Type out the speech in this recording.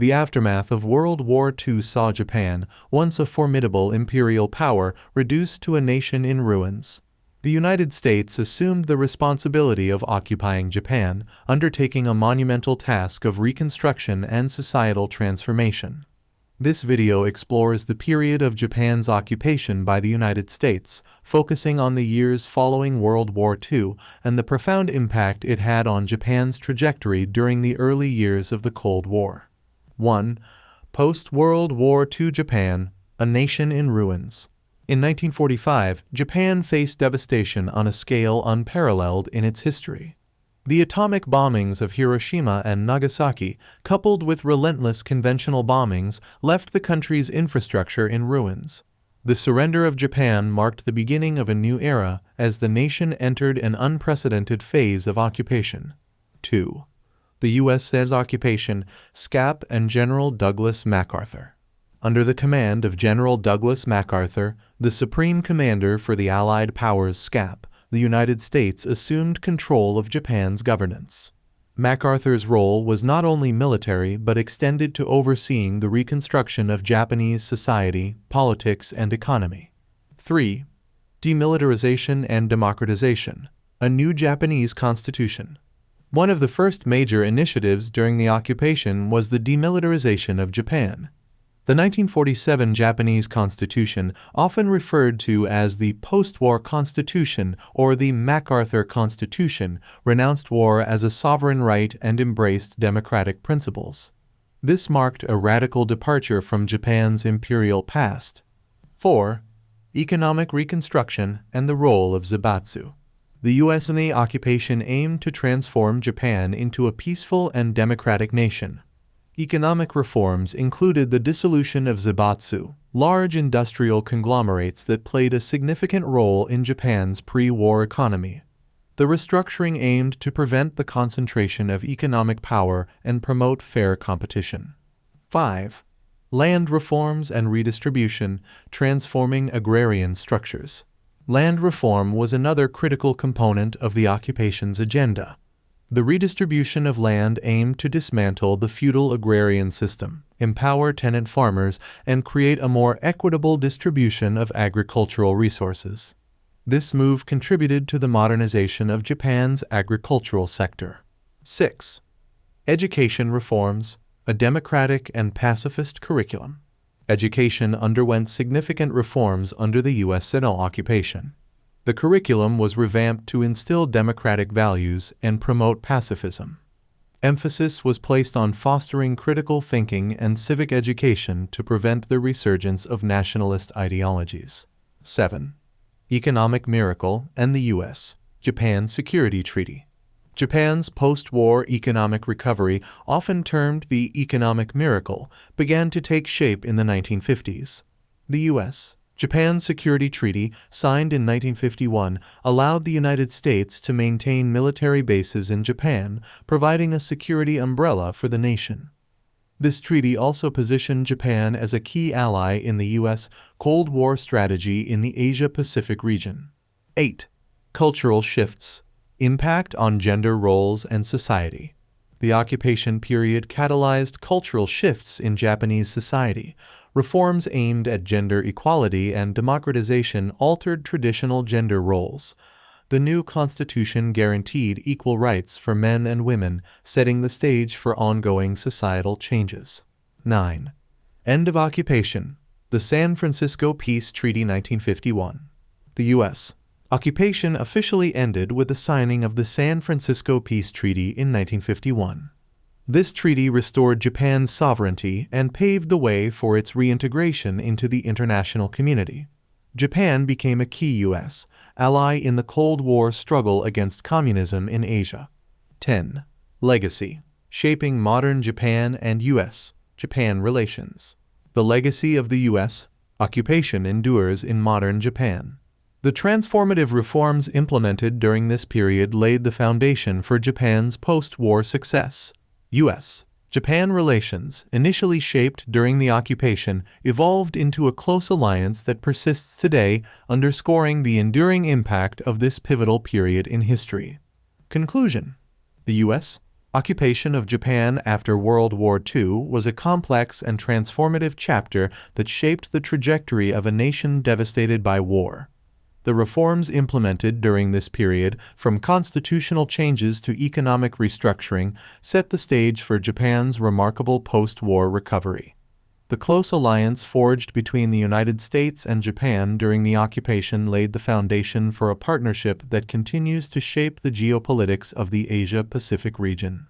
The aftermath of World War II saw Japan, once a formidable imperial power, reduced to a nation in ruins. The United States assumed the responsibility of occupying Japan, undertaking a monumental task of reconstruction and societal transformation. This video explores the period of Japan's occupation by the United States, focusing on the years following World War II and the profound impact it had on Japan's trajectory during the early years of the Cold War. 1. Post-World War II Japan, a nation in ruins. In 1945, Japan faced devastation on a scale unparalleled in its history. The atomic bombings of Hiroshima and Nagasaki, coupled with relentless conventional bombings, left the country's infrastructure in ruins. The surrender of Japan marked the beginning of a new era as the nation entered an unprecedented phase of occupation. 2. The U.S.'s occupation, SCAP and General Douglas MacArthur. Under the command of General Douglas MacArthur, the supreme commander for the Allied powers SCAP, the United States assumed control of Japan's governance. MacArthur's role was not only military but extended to overseeing the reconstruction of Japanese society, politics, and economy. 3. Demilitarization and democratization. A new Japanese constitution. One of the first major initiatives during the occupation was the demilitarization of Japan. The 1947 Japanese Constitution, often referred to as the post-war Constitution or the MacArthur Constitution, renounced war as a sovereign right and embraced democratic principles. This marked a radical departure from Japan's imperial past. 4. Economic reconstruction and the role of Zaibatsu. The U.S. and the occupation aimed to transform Japan into a peaceful and democratic nation. Economic reforms included the dissolution of Zaibatsu, large industrial conglomerates that played a significant role in Japan's pre-war economy. The restructuring aimed to prevent the concentration of economic power and promote fair competition. 5. Land reforms and redistribution, transforming agrarian structures. Land reform was another critical component of the occupation's agenda. The redistribution of land aimed to dismantle the feudal agrarian system, empower tenant farmers, and create a more equitable distribution of agricultural resources. This move contributed to the modernization of Japan's agricultural sector. 6. Education reforms, a democratic and pacifist curriculum. Education underwent significant reforms under the U.S. occupation. The curriculum was revamped to instill democratic values and promote pacifism. Emphasis was placed on fostering critical thinking and civic education to prevent the resurgence of nationalist ideologies. 7. Economic miracle and the U.S.-Japan Security Treaty. Japan's post-war economic recovery, often termed the economic miracle, began to take shape in the 1950s. The U.S.-Japan Security Treaty, signed in 1951, allowed the United States to maintain military bases in Japan, providing a security umbrella for the nation. This treaty also positioned Japan as a key ally in the U.S. Cold War strategy in the Asia-Pacific region. 8. Cultural shifts. Impact on gender roles and society. The occupation period catalyzed cultural shifts in Japanese society. Reforms aimed at gender equality and democratization altered traditional gender roles. The new constitution guaranteed equal rights for men and women, setting the stage for ongoing societal changes. 9. End of occupation. The San Francisco Peace Treaty 1951. The U.S. occupation officially ended with the signing of the San Francisco Peace Treaty in 1951. This treaty restored Japan's sovereignty and paved the way for its reintegration into the international community. Japan became a key U.S. ally in the Cold War struggle against communism in Asia. 10. Legacy. Shaping modern Japan and U.S.-Japan relations. The legacy of the U.S. occupation endures in modern Japan. The transformative reforms implemented during this period laid the foundation for Japan's post-war success. U.S.-Japan relations, initially shaped during the occupation, evolved into a close alliance that persists today, underscoring the enduring impact of this pivotal period in history. Conclusion. The U.S. Occupation of Japan after World War II was a complex and transformative chapter that shaped the trajectory of a nation devastated by war. The reforms implemented during this period, from constitutional changes to economic restructuring, set the stage for Japan's remarkable post-war recovery. The close alliance forged between the United States and Japan during the occupation laid the foundation for a partnership that continues to shape the geopolitics of the Asia-Pacific region.